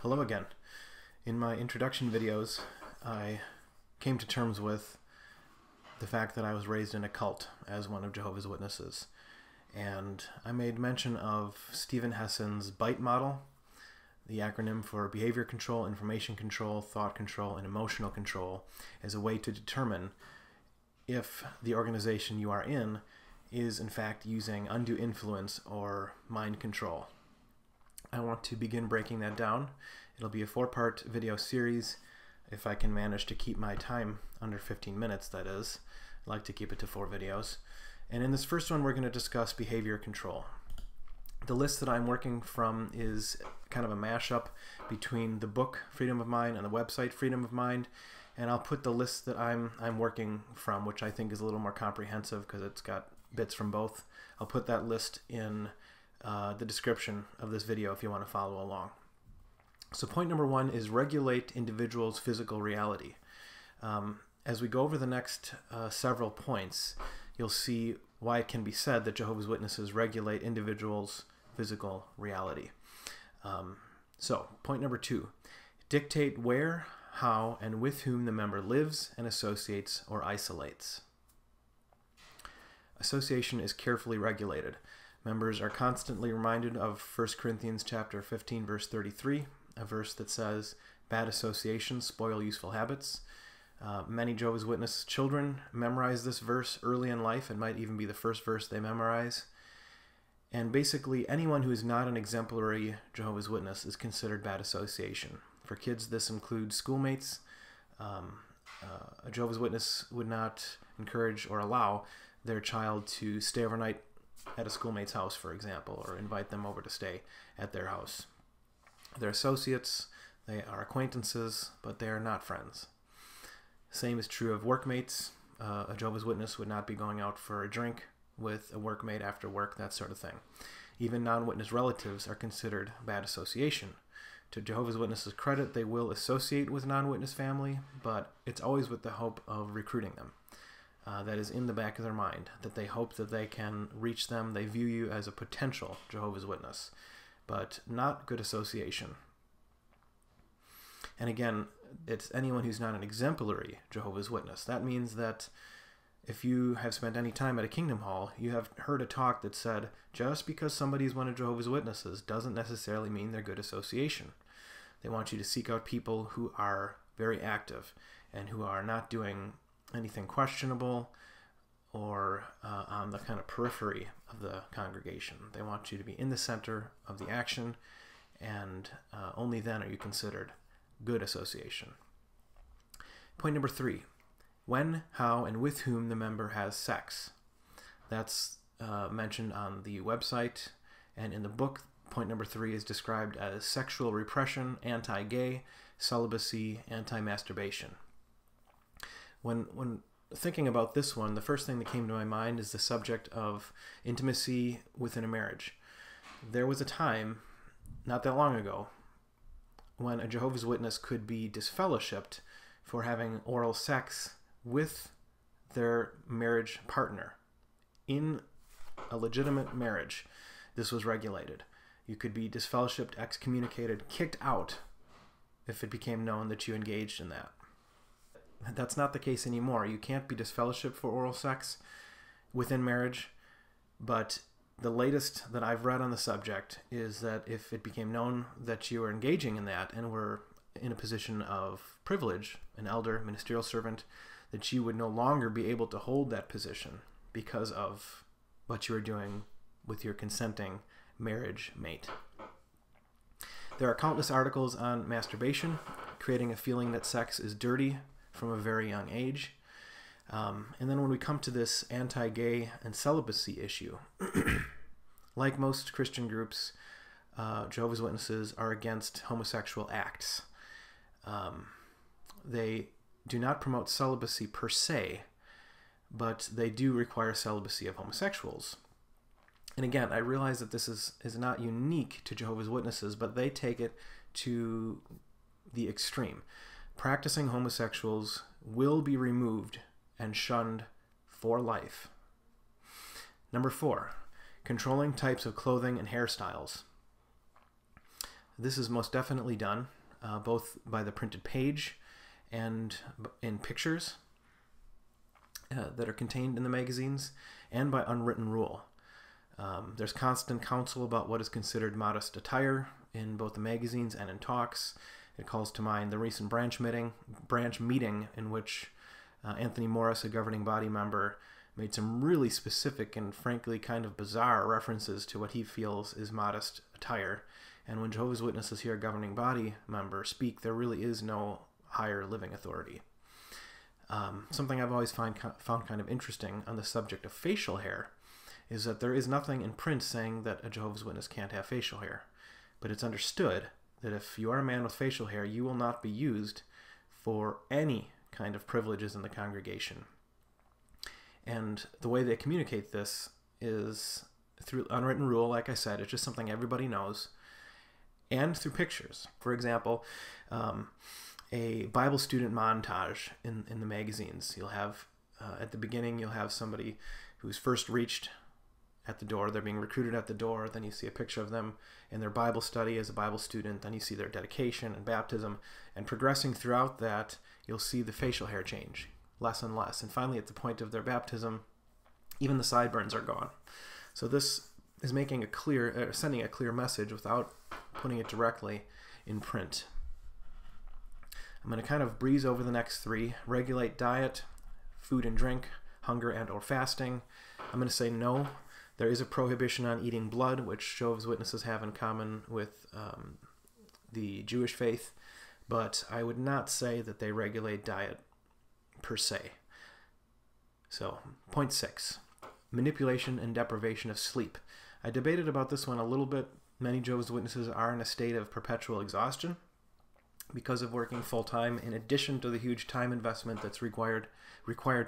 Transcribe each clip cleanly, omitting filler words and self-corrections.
Hello again. In my introduction videos, I came to terms with the fact that I was raised in a cult as one of Jehovah's Witnesses. And I made mention of Steven Hassan's BITE model, the acronym for Behavior Control, Information Control, Thought Control, and Emotional Control, as a way to determine if the organization you are in is in fact using undue influence or mind control. I want to begin breaking that down. It'll be a 4-part video series if I can manage to keep my time under 15 minutes, that is. I like to keep it to 4 videos. And in this first one, we're going to discuss behavior control. The list that I'm working from is kind of a mashup between the book Freedom of Mind and the website Freedom of Mind. And I'll put the list that I'm working from, which I think is a little more comprehensive because it's got bits from both. I'll put that list in the description of this video if you want to follow along. So point number 1 is regulate individuals' physical reality. As we go over the next several points, you'll see why it can be said that Jehovah's Witnesses regulate individuals' physical reality. So point number 2, dictate where, how, and with whom the member lives and associates or isolates. Association is carefully regulated. Members are constantly reminded of 1 Corinthians chapter 15, verse 33, a verse that says, "Bad associations spoil useful habits." Many Jehovah's Witness children memorize this verse early in life. It might even be the first verse they memorize. And basically, anyone who is not an exemplary Jehovah's Witness is considered bad association. For kids, this includes schoolmates. A Jehovah's Witness would not encourage or allow their child to stay overnight at a schoolmate's house, for example, or invite them over to stay at their house. They're associates, they are acquaintances, but they are not friends. Same is true of workmates. A Jehovah's Witness would not be going out for a drink with a workmate after work, that sort of thing. Even non-witness relatives are considered bad association. To Jehovah's Witnesses' credit, they will associate with non-witness family, but it's always with the hope of recruiting them. That is in the back of their mind, that they hope that they can reach them. They view you as a potential Jehovah's Witness, but not good association. And again, it's anyone who's not an exemplary Jehovah's Witness. That means that if you have spent any time at a Kingdom Hall, you have heard a talk that said, just because somebody is one of Jehovah's Witnesses doesn't necessarily mean they're good association. They want you to seek out people who are very active and who are not doing anything questionable or on the kind of periphery of the congregation. They want you to be in the center of the action, and only then are you considered good association. Point number 3, when, how, and with whom the member has sex. That's mentioned on the website, and in the book, point number 3 is described as sexual repression, anti-gay, celibacy, anti-masturbation. When thinking about this one, the first thing that came to my mind is the subject of intimacy within a marriage. There was a time, not that long ago, when a Jehovah's Witness could be disfellowshipped for having oral sex with their marriage partner. In a legitimate marriage, this was regulated. You could be disfellowshipped, excommunicated, kicked out if it became known that you engaged in that. That's not the case anymore. You can't be disfellowshipped for oral sex within marriage, but the latest that I've read on the subject is that if it became known that you were engaging in that and were in a position of privilege, an elder, ministerial servant, that you would no longer be able to hold that position because of what you were doing with your consenting marriage mate. There are countless articles on masturbation, creating a feeling that sex is dirty from a very young age. And then when we come to this anti-gay and celibacy issue, like most Christian groups, Jehovah's Witnesses are against homosexual acts. They do not promote celibacy per se, but they do require celibacy of homosexuals. And again, I realize that this is not unique to Jehovah's Witnesses, but they take it to the extreme. Practicing homosexuals will be removed and shunned for life. Number 4, controlling types of clothing and hairstyles. This is most definitely done both by the printed page and in pictures that are contained in the magazines, and by unwritten rule. There's constant counsel about what is considered modest attire in both the magazines and in talks. It calls to mind the recent branch meeting in which Anthony Morris, a governing body member, made some really specific and frankly kind of bizarre references to what he feels is modest attire. And when Jehovah's Witnesses hear a governing body member speak, there really is no higher living authority. Something I've always found kind of interesting on the subject of facial hair is that there is nothing in print saying that a Jehovah's Witness can't have facial hair. But it's understood that if you are a man with facial hair, you will not be used for any kind of privileges in the congregation. And the way they communicate this is through unwritten rule, like I said. It's just something everybody knows, and through pictures. For example, a Bible student montage in the magazines. You'll have, at the beginning, you'll have somebody who's first reached at the door. They're being recruited at the door. Then you see a picture of them in their Bible study as a Bible student. Then you see their dedication and baptism. And progressing throughout that, you'll see the facial hair change less and less. And finally, at the point of their baptism, even the sideburns are gone. So this is making a clear, sending a clear message without putting it directly in print. I'm going to kind of breeze over the next three. Regulate diet, food and drink, hunger and or fasting. I'm going to say no. There is a prohibition on eating blood, which Jehovah's Witnesses have in common with the Jewish faith, but I would not say that they regulate diet per se. So, point 6, manipulation and deprivation of sleep. I debated about this one a little bit. Many Jehovah's Witnesses are in a state of perpetual exhaustion because of working full-time, in addition to the huge time investment that's required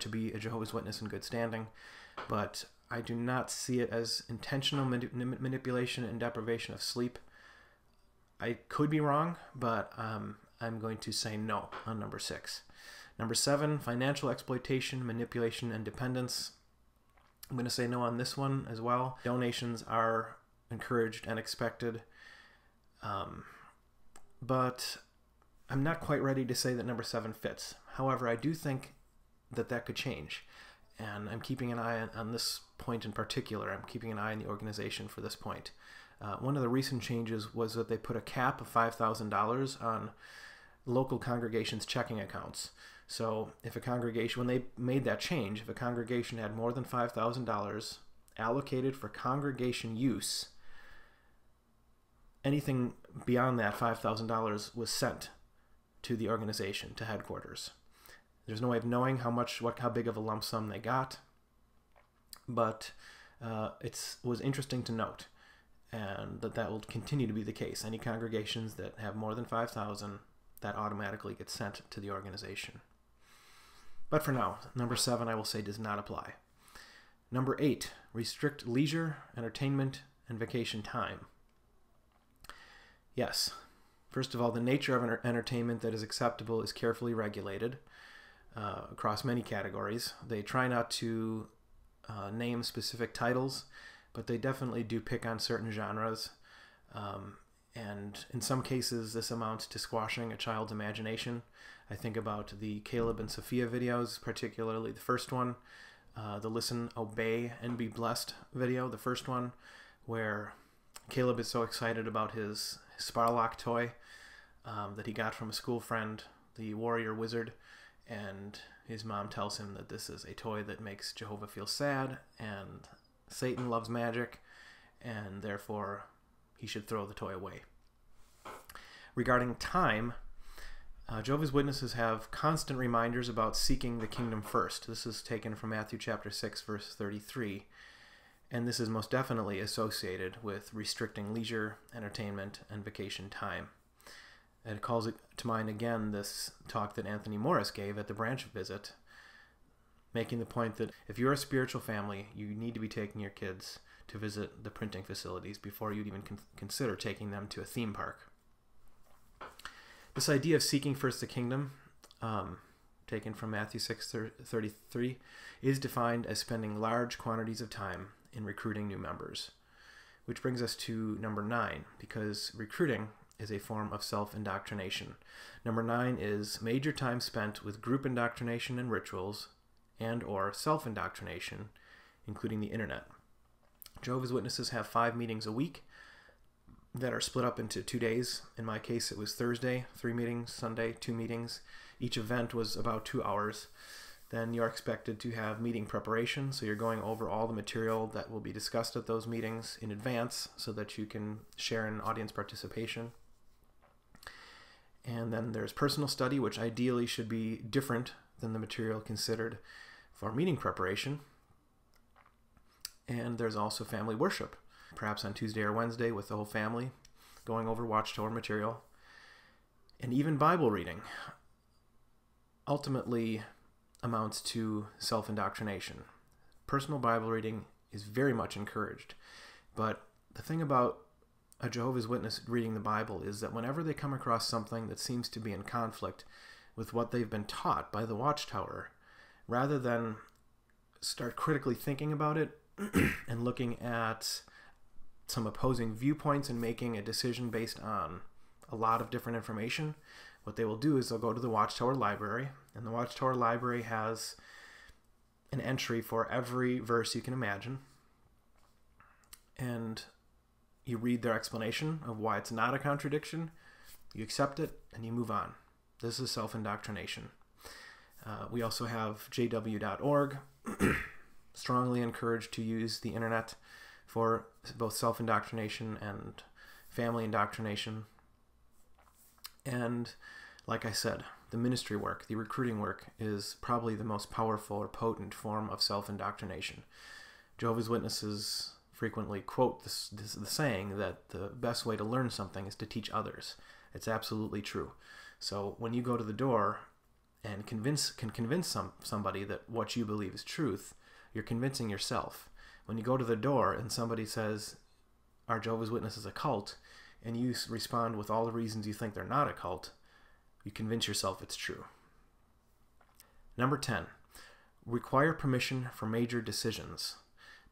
to be a Jehovah's Witness in good standing. But I do not see it as intentional manipulation and deprivation of sleep. I could be wrong, but I'm going to say no on number 6. Number 7, financial exploitation, manipulation, and dependence. I'm going to say no on this one as well. Donations are encouraged and expected, but I'm not quite ready to say that number 7 fits. However, I do think that that could change, and I'm keeping an eye on this point in particular. I'm keeping an eye on the organization for this point. One of the recent changes was that they put a cap of $5,000 on local congregations' checking accounts. So if a congregation, when they made that change, if a congregation had more than $5,000 allocated for congregation use, anything beyond that $5,000 was sent to the organization, to headquarters. There's no way of knowing how big of a lump sum they got, but it was interesting to note, and that will continue to be the case. Any congregations that have more than 5,000, that automatically gets sent to the organization. But for now, number 7, I will say, does not apply. Number 8, restrict leisure, entertainment, and vacation time. Yes. First of all, the nature of an entertainment that is acceptable is carefully regulated across many categories. They try not to name specific titles, but they definitely do pick on certain genres. And in some cases, this amounts to squashing a child's imagination. I think about the Caleb and Sophia videos, particularly the first one, the Listen, Obey, and Be Blessed video, the first one, where Caleb is so excited about his Sparlock toy that he got from a school friend, the Warrior Wizard, and his mom tells him that this is a toy that makes Jehovah feel sad, and Satan loves magic, and therefore he should throw the toy away. Regarding time, Jehovah's Witnesses have constant reminders about seeking the kingdom first. This is taken from Matthew chapter 6, verse 33. And this is most definitely associated with restricting leisure, entertainment, and vacation time. And it calls it to mind again this talk that Anthony Morris gave at the branch visit, making the point that if you're a spiritual family, you need to be taking your kids to visit the printing facilities before you'd even consider taking them to a theme park. This idea of seeking first the kingdom, taken from Matthew 6:33, is defined as spending large quantities of time in recruiting new members. Which brings us to number 9, because recruiting is a form of self-indoctrination. Number 9 is major time spent with group indoctrination and rituals and or self-indoctrination, including the internet. Jehovah's Witnesses have 5 meetings a week that are split up into 2 days. In my case, it was Thursday, 3 meetings, Sunday, 2 meetings. Each event was about 2 hours. Then you're expected to have meeting preparation, so you're going over all the material that will be discussed at those meetings in advance so that you can share in audience participation. And then there's personal study, which ideally should be different than the material considered for meeting preparation. And there's also family worship, perhaps on Tuesday or Wednesday with the whole family, going over Watchtower material. And even Bible reading ultimately amounts to self-indoctrination. Personal Bible reading is very much encouraged. But the thing about a Jehovah's Witness reading the Bible is that whenever they come across something that seems to be in conflict with what they've been taught by the Watchtower, rather than start critically thinking about it and looking at some opposing viewpoints and making a decision based on a lot of different information, what they will do is they'll go to the Watchtower Library, and the Watchtower Library has an entry for every verse you can imagine, and you read their explanation of why it's not a contradiction, you accept it, and you move on. This is self-indoctrination. We also have jw.org, strongly encouraged to use the internet for both self-indoctrination and family indoctrination. And like I said, the ministry work, the recruiting work, is probably the most powerful or potent form of self-indoctrination. Jehovah's Witnesses frequently quote the saying that the best way to learn something is to teach others. It's absolutely true. So when you go to the door and can convince somebody that what you believe is truth, you're convincing yourself. When you go to the door and somebody says, "Are Jehovah's Witnesses a cult?" and you respond with all the reasons you think they're not a cult, you convince yourself it's true. Number 10, require permission for major decisions.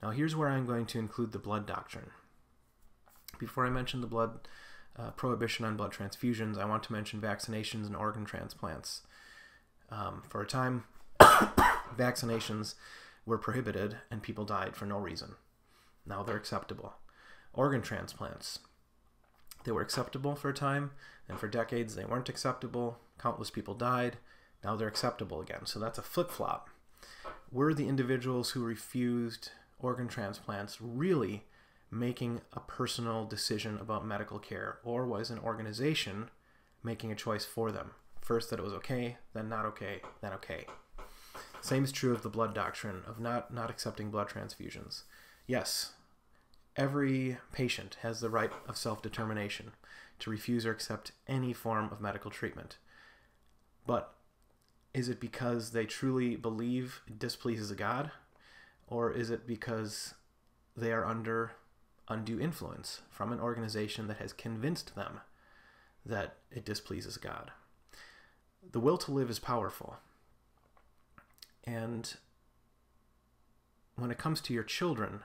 Now here's where I'm going to include the blood doctrine. Before I mention the blood prohibition on blood transfusions, I want to mention vaccinations and organ transplants. For a time, vaccinations were prohibited and people died for no reason. Now they're acceptable. Organ transplants, they were acceptable for a time, and for decades they weren't acceptable. Countless people died. Now they're acceptable again. So that's a flip-flop. Were the individuals who refused organ transplants really making a personal decision about medical care, or was an organization making a choice for them? First that it was okay, then not okay, then okay. Same is true of the blood doctrine of not accepting blood transfusions. Yes, every patient has the right of self-determination to refuse or accept any form of medical treatment. But is it because they truly believe it displeases God, or is it because they are under undue influence from an organization that has convinced them that it displeases God? The will to live is powerful. And when it comes to your children,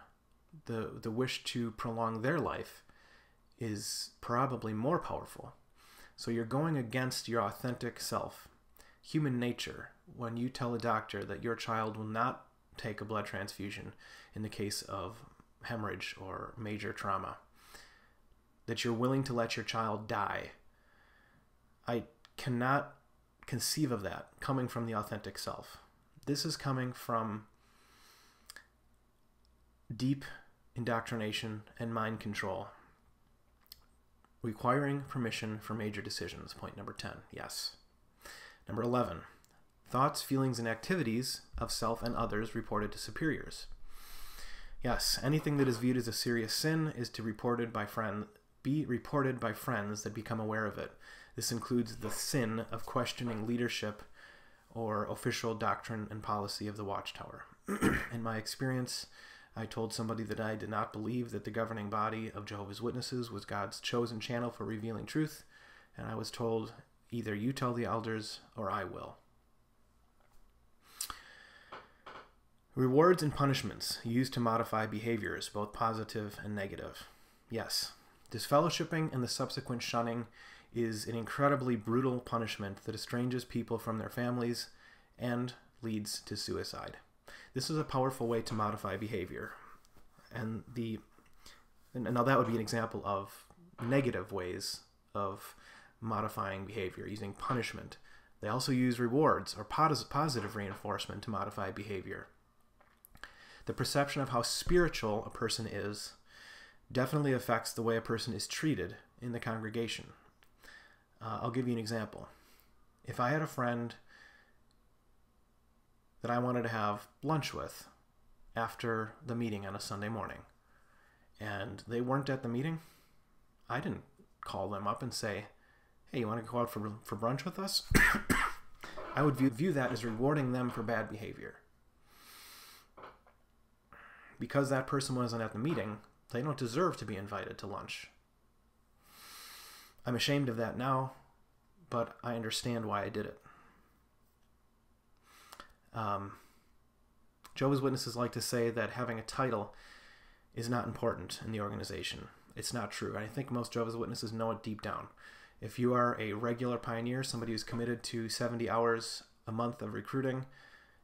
the wish to prolong their life is probably more powerful. So you're going against your authentic self, human nature, when you tell a doctor that your child will not take a blood transfusion in the case of hemorrhage or major trauma, that you're willing to let your child die. I cannot conceive of that coming from the authentic self. This is coming from deep indoctrination and mind control. Requiring permission for major decisions, point number 10, yes. Number 11, thoughts, feelings, and activities of self and others reported to superiors. Yes, anything that is viewed as a serious sin is to be reported by friends that become aware of it. This includes the sin of questioning leadership or official doctrine and policy of the Watchtower. In my experience, I told somebody that I did not believe that the governing body of Jehovah's Witnesses was God's chosen channel for revealing truth, and I was told, either you tell the elders or I will. Rewards and punishments used to modify behaviors, both positive and negative. Yes, Disfellowshipping and the subsequent shunning is an incredibly brutal punishment that estranges people from their families and leads to suicide. This is a powerful way to modify behavior. And now that would be an example of negative ways of modifying behavior, using punishment. They also use rewards or positive reinforcement to modify behavior. The perception of how spiritual a person is definitely affects the way a person is treated in the congregation. I'll give you an example. If I had a friend that I wanted to have lunch with after the meeting on a Sunday morning, and they weren't at the meeting, I didn't call them up and say, hey, you want to go out for brunch with us? I would view that as rewarding them for bad behavior. Because that person wasn't at the meeting, they don't deserve to be invited to lunch. I'm ashamed of that now, but I understand why I did it. Jehovah's Witnesses like to say that having a title is not important in the organization. It's not true. I think most Jehovah's Witnesses know it deep down. If you are a regular pioneer, somebody who's committed to 70 hours a month of recruiting,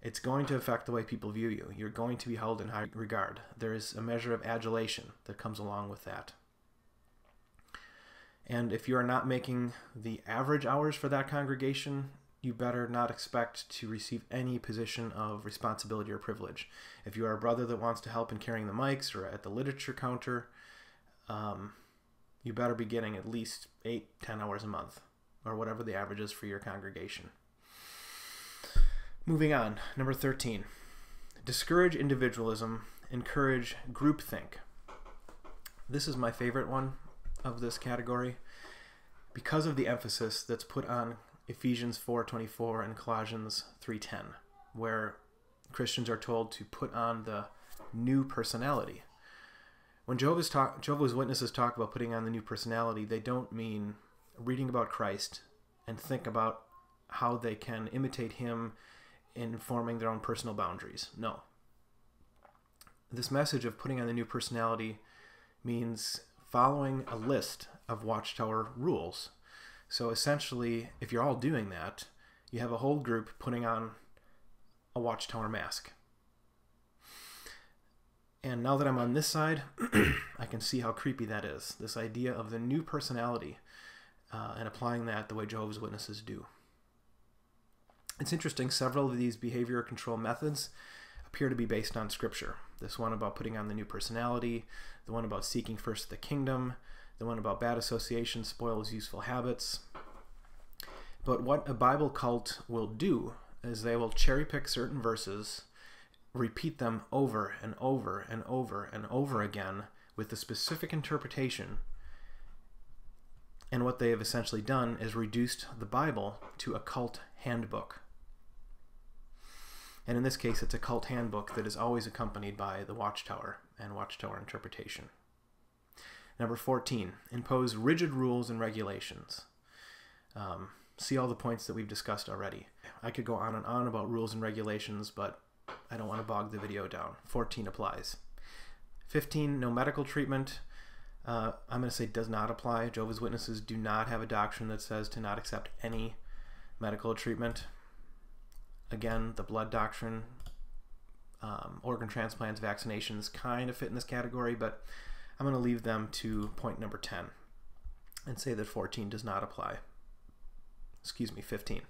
it's going to affect the way people view you. You're going to be held in high regard. There is a measure of adulation that comes along with that. And if you are not making the average hours for that congregation, you better not expect to receive any position of responsibility or privilege. If you are a brother that wants to help in carrying the mics or at the literature counter, you better be getting at least 8-10 hours a month, or whatever the average is for your congregation. Moving on, number 13. Discourage individualism, encourage groupthink. This is my favorite one of this category because of the emphasis that's put on Ephesians 4:24 and Colossians 3:10, where Christians are told to put on the new personality. When Jehovah's Witnesses talk about putting on the new personality, they don't mean reading about Christ and think about how they can imitate him in forming their own personal boundaries. No. This message of putting on the new personality means following a list of Watchtower rules. So essentially, if you're all doing that, you have a whole group putting on a Watchtower mask. And now that I'm on this side, I can see how creepy that is. This idea of the new personality and applying that the way Jehovah's Witnesses do. It's interesting, several of these behavior control methods appear to be based on Scripture. This one about putting on the new personality, the one about seeking first the kingdom, the one about bad association spoils useful habits. But what a Bible cult will do is they will cherry pick certain verses, repeat them over and over and over and over again with a specific interpretation. And what they have essentially done is reduced the Bible to a cult handbook. And in this case, it's a cult handbook that is always accompanied by the Watchtower and Watchtower interpretation. Number 14, impose rigid rules and regulations. See all the points that we've discussed already. I could go on and on about rules and regulations, but I don't want to bog the video down. 14 applies. 15, no medical treatment. I'm going to say does not apply. Jehovah's Witnesses do not have a doctrine that says to not accept any medical treatment. Again, the blood doctrine, organ transplants, vaccinations kind of fit in this category, but I'm going to leave them to point number 10 and say that 14 does not apply. 15.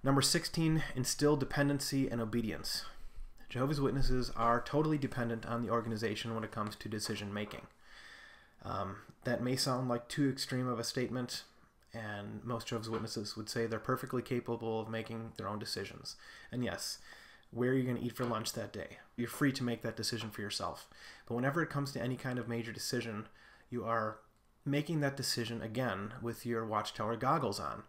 Number 16, instill dependency and obedience. Jehovah's Witnesses are totally dependent on the organization when it comes to decision making. That may sound like too extreme of a statement, and most Jehovah's Witnesses would say they're perfectly capable of making their own decisions. And yes, where are you going to eat for lunch that day? You're free to make that decision for yourself. But whenever it comes to any kind of major decision, you are making that decision again with your Watchtower goggles on.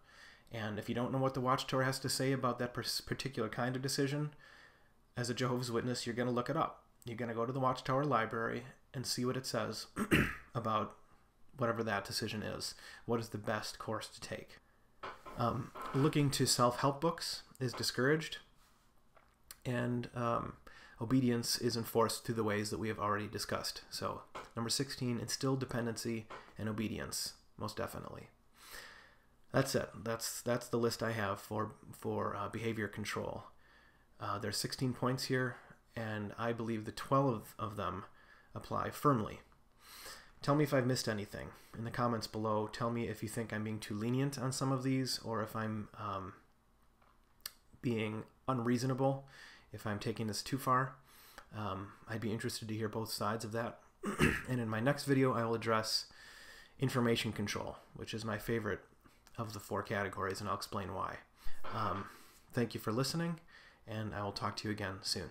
And if you don't know what the Watchtower has to say about that particular kind of decision, as a Jehovah's Witness, you're going to look it up. You're going to go to the Watchtower library and see what it says about whatever that decision is. What is the best course to take? Looking to self-help books is discouraged, and obedience is enforced through the ways that we have already discussed. So Number 16, instill dependency and obedience, most definitely. That's it. That's the list I have for behavior control. There's 16 points here, and I believe the 12 of them apply firmly. Tell me if I've missed anything. In the comments below, tell me if you think I'm being too lenient on some of these, or if I'm being unreasonable, if I'm taking this too far. I'd be interested to hear both sides of that. And in my next video, I will address information control, which is my favorite of the 4 categories, and I'll explain why. Thank you for listening, and I will talk to you again soon.